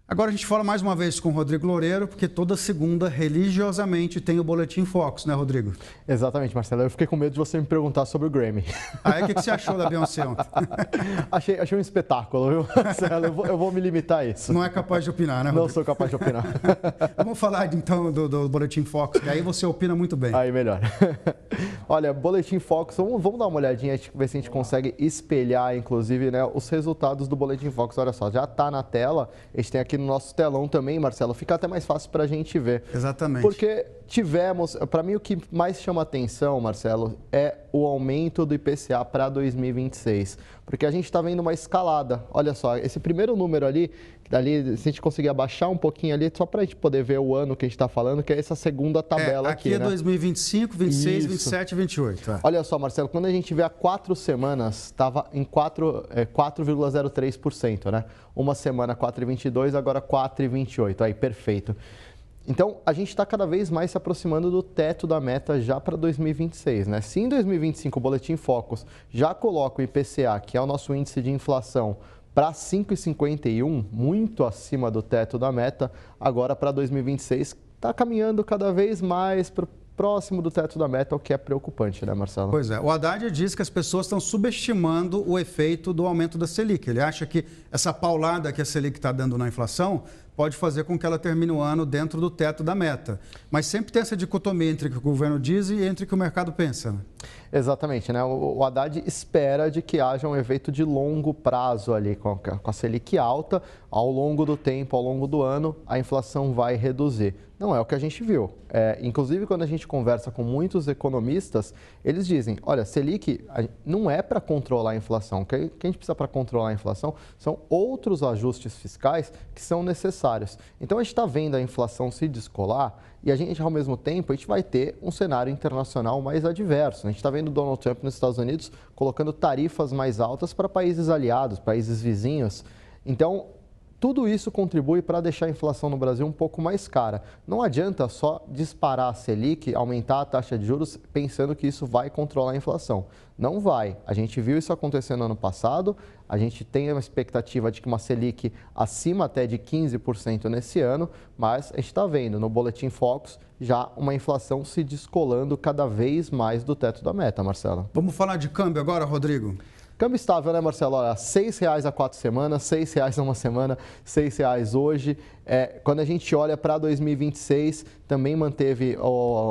Agora a gente fala mais uma vez com o Rodrigo Loureiro, porque toda segunda, religiosamente, tem o Boletim Focus, né, Rodrigo? Exatamente, Marcelo. Eu fiquei com medo de você me perguntar sobre o Grammy. Aí, o que você achou da Beyoncé ontem? Achei um espetáculo, viu, Marcelo? Eu vou me limitar a isso. Não é capaz de opinar, né, Rodrigo? Não sou capaz de opinar. Vamos falar, então, do Boletim Focus, que aí você opina muito bem. Aí, melhor. Olha, Boletim Focus, vamos dar uma olhadinha, ver se a gente consegue espelhar, inclusive, né, os resultados do Boletim Focus. Olha só, já está na tela, a gente tem aqui no nosso telão também, Marcelo, fica até mais fácil para a gente ver. Exatamente. Porque tivemos, para mim o que mais chama atenção, Marcelo, é o aumento do IPCA para 2026. Porque a gente está vendo uma escalada. Olha só, esse primeiro número ali, se a gente conseguir abaixar um pouquinho ali, só para a gente poder ver o ano que a gente está falando, que é essa segunda tabela aqui, é né? 2025, 26, Isso. 27 e 28. É. Olha só, Marcelo, quando a gente vê há 4 semanas, estava em 4,03%, né? Uma semana 4,22, agora 4,28. Aí, perfeito. Então, a gente está cada vez mais se aproximando do teto da meta já para 2026, né? Se em 2025 o Boletim Focus já coloca o IPCA, que é o nosso índice de inflação, para 5,51, muito acima do teto da meta, agora para 2026 está caminhando cada vez mais próximo do teto da meta, o que é preocupante, né, Marcelo? Pois é. O Haddad diz que as pessoas estão subestimando o efeito do aumento da Selic. Ele acha que essa paulada que a Selic está dando na inflação pode fazer com que ela termine o ano dentro do teto da meta. Mas sempre tem essa dicotomia entre o que o governo diz e entre o que o mercado pensa. Né? Exatamente, né? O Haddad espera de que haja um efeito de longo prazo ali, com a Selic alta, ao longo do tempo, ao longo do ano, a inflação vai reduzir. Não é o que a gente viu. Inclusive, quando a gente conversa com muitos economistas, eles dizem, olha, Selic não é para controlar a inflação. O que a gente precisa para controlar a inflação são outros ajustes fiscais que são necessários. Então, a gente está vendo a inflação se descolar e a gente, ao mesmo tempo, a gente vai ter um cenário internacional mais adverso. A gente está vendo Donald Trump nos Estados Unidos colocando tarifas mais altas para países aliados, países vizinhos. Então, tudo isso contribui para deixar a inflação no Brasil um pouco mais cara. Não adianta só disparar a Selic, aumentar a taxa de juros, pensando que isso vai controlar a inflação. Não vai. A gente viu isso acontecendo no ano passado, a gente tem uma expectativa de que uma Selic acima até de 15% nesse ano, mas a gente está vendo no Boletim Focus já uma inflação se descolando cada vez mais do teto da meta, Marcelo. Vamos falar de câmbio agora, Rodrigo? Câmbio estável, né, Marcelo? Olha, R$ 6,00 há 4 semanas, R$ 6,00 uma semana, R$ 6,00 hoje. Quando a gente olha para 2026, também manteve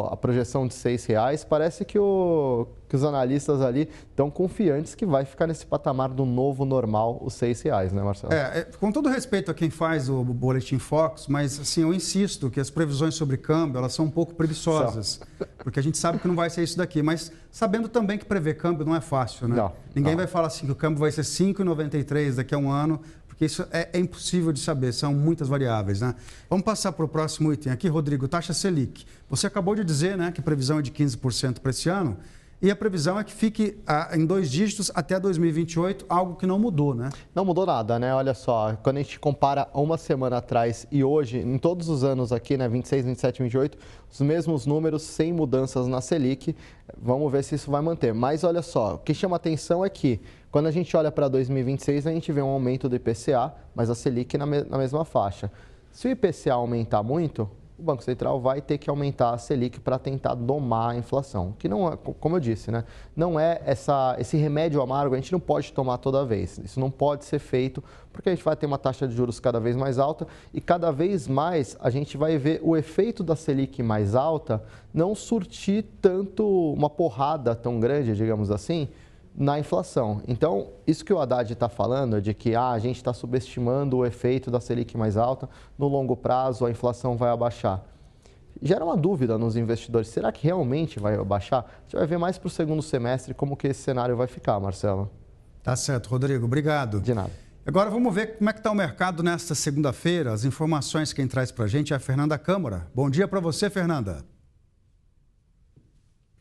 a projeção de R$ 6,00. Parece que os analistas ali estão confiantes que vai ficar nesse patamar do novo normal, os R$ 6,00, né, Marcelo? Com todo respeito a quem faz o Boletim Focus, mas assim, eu insisto que as previsões sobre câmbio, elas são um pouco preguiçosas, porque a gente sabe que não vai ser isso daqui, mas sabendo também que prever câmbio não é fácil, né? Ninguém vai falar assim que o câmbio vai ser 5,93 daqui a um ano, porque isso é impossível de saber, são muitas variáveis, né? Vamos passar para o próximo item aqui, Rodrigo, taxa Selic. Você acabou de dizer, né, que a previsão é de 15% para esse ano, e a previsão é que fique em 2 dígitos até 2028, algo que não mudou, né? Não mudou nada, né? Olha só, quando a gente compara uma semana atrás e hoje, em todos os anos aqui, né, 26, 27, 28, os mesmos números, sem mudanças na Selic. Vamos ver se isso vai manter. Mas olha só, o que chama atenção é que quando a gente olha para 2026, a gente vê um aumento do IPCA, mas a Selic na mesma faixa. Se o IPCA aumentar muito, o Banco Central vai ter que aumentar a Selic para tentar domar a inflação, que não é, como eu disse, né, não é esse remédio amargo, a gente não pode tomar toda vez. Isso não pode ser feito, porque a gente vai ter uma taxa de juros cada vez mais alta e cada vez mais a gente vai ver o efeito da Selic mais alta não surtir tanto uma porrada tão grande, digamos assim, na inflação. Então, isso que o Haddad está falando, de que a gente está subestimando o efeito da Selic mais alta, no longo prazo a inflação vai abaixar. Gera uma dúvida nos investidores, será que realmente vai abaixar? A gente vai ver mais para o segundo semestre como que esse cenário vai ficar, Marcelo. Tá certo, Rodrigo, obrigado. De nada. Agora vamos ver como é que está o mercado nesta segunda-feira. As informações quem traz para a gente é a Fernanda Câmara. Bom dia para você, Fernanda.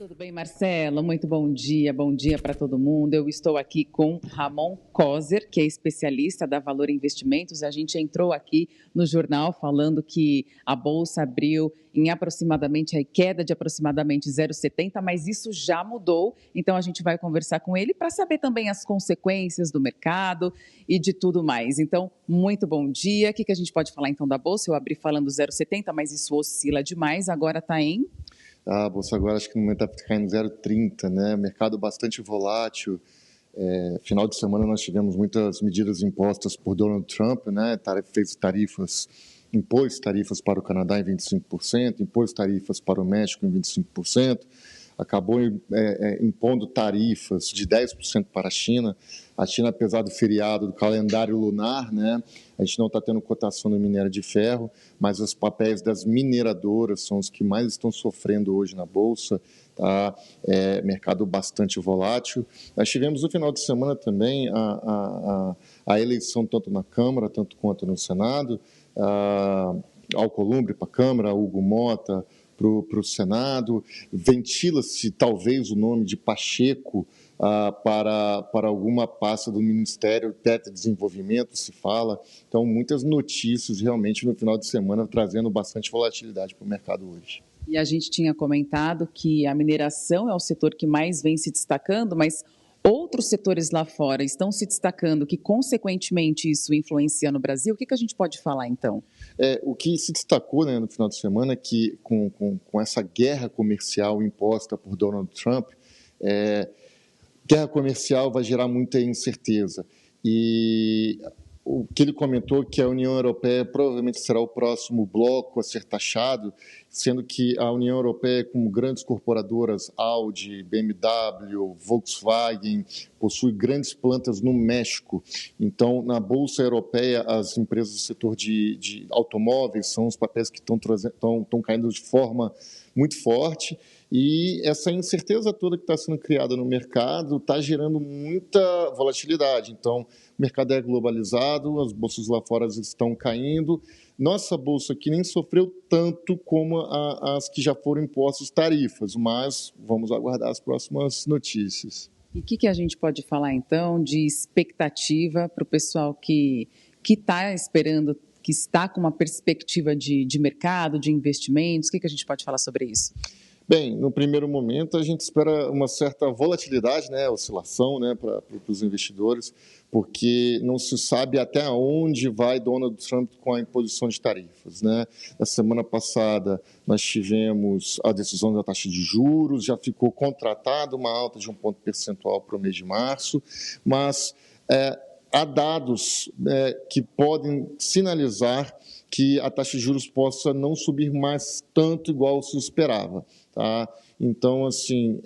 Tudo bem, Marcelo? Muito bom dia para todo mundo. Eu estou aqui com Ramon Kozer, que é especialista da Valor Investimentos. A gente entrou aqui no jornal falando que a Bolsa abriu em aproximadamente, a queda de aproximadamente 0,70, mas isso já mudou. Então, a gente vai conversar com ele para saber também as consequências do mercado e de tudo mais. Então, muito bom dia. O que a gente pode falar então da Bolsa? Eu abri falando 0,70, mas isso oscila demais. Agora está em... A Bolsa agora acho que no momento está caindo 0,30, né? Mercado bastante volátil. Final de semana nós tivemos muitas medidas impostas por Donald Trump, né? Impôs tarifas para o Canadá em 25%, impôs tarifas para o México em 25%, acabou impondo tarifas de 10% para a China. A China, apesar do feriado, do calendário lunar, né, a gente não está tendo cotação no minério de ferro, mas os papéis das mineradoras são os que mais estão sofrendo hoje na Bolsa. Tá? Mercado bastante volátil. Nós tivemos no final de semana também a eleição tanto na Câmara, tanto quanto no Senado. Alcolumbre para a Câmara, Hugo Mota para o Senado. Ventila-se talvez o nome de Pacheco para alguma pasta do Ministério até de Desenvolvimento, se fala. Então, muitas notícias realmente no final de semana trazendo bastante volatilidade para o mercado hoje. E a gente tinha comentado que a mineração é o setor que mais vem se destacando, mas outros setores lá fora estão se destacando, que consequentemente isso influencia no Brasil. O que a gente pode falar então? O que se destacou, né, no final de semana é que com essa guerra comercial imposta por Donald Trump, guerra comercial vai gerar muita incerteza. E o que ele comentou que a União Europeia provavelmente será o próximo bloco a ser taxado, sendo que a União Europeia, como grandes corporadoras, Audi, BMW, Volkswagen, possui grandes plantas no México. Então, na Bolsa Europeia, as empresas do setor de automóveis são os papéis que estão caindo de forma muito forte. E essa incerteza toda que está sendo criada no mercado está gerando muita volatilidade. Então, o mercado é globalizado, as bolsas lá fora estão caindo. Nossa bolsa aqui nem sofreu tanto como as que já foram impostas tarifas, mas vamos aguardar as próximas notícias. E o que a gente pode falar, então, de expectativa para o pessoal que está esperando, que está com uma perspectiva de mercado, de investimentos? O que a gente pode falar sobre isso? Bem, no primeiro momento a gente espera uma certa volatilidade, né, oscilação, né, para os investidores, porque não se sabe até onde vai Donald Trump com a imposição de tarifas, né? Na semana passada nós tivemos a decisão da taxa de juros, já ficou contratada uma alta de 1 ponto percentual para o mês de março, mas há dados que podem sinalizar que a taxa de juros possa não subir mais tanto igual se esperava. Tá? Então, assim,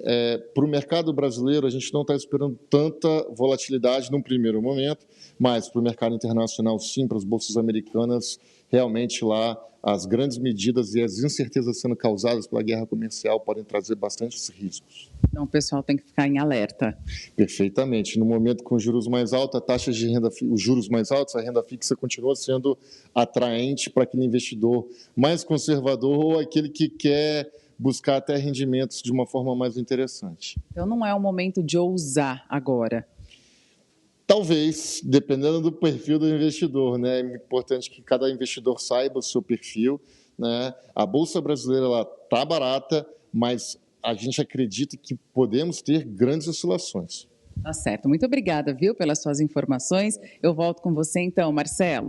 para o mercado brasileiro, a gente não está esperando tanta volatilidade num primeiro momento, mas para o mercado internacional, sim, para as bolsas americanas, realmente lá as grandes medidas e as incertezas sendo causadas pela guerra comercial podem trazer bastantes riscos. Então, o pessoal tem que ficar em alerta. Perfeitamente. No momento com juros mais altos, a taxa de renda, os juros mais altos, a renda fixa continua sendo atraente para aquele investidor mais conservador ou aquele que quer buscar até rendimentos de uma forma mais interessante. Então, não é o momento de ousar agora. Talvez, dependendo do perfil do investidor, né? É importante que cada investidor saiba o seu perfil, né? A Bolsa Brasileira está barata, mas a gente acredita que podemos ter grandes oscilações. Tá certo. Muito obrigada, viu, pelas suas informações. Eu volto com você então, Marcelo.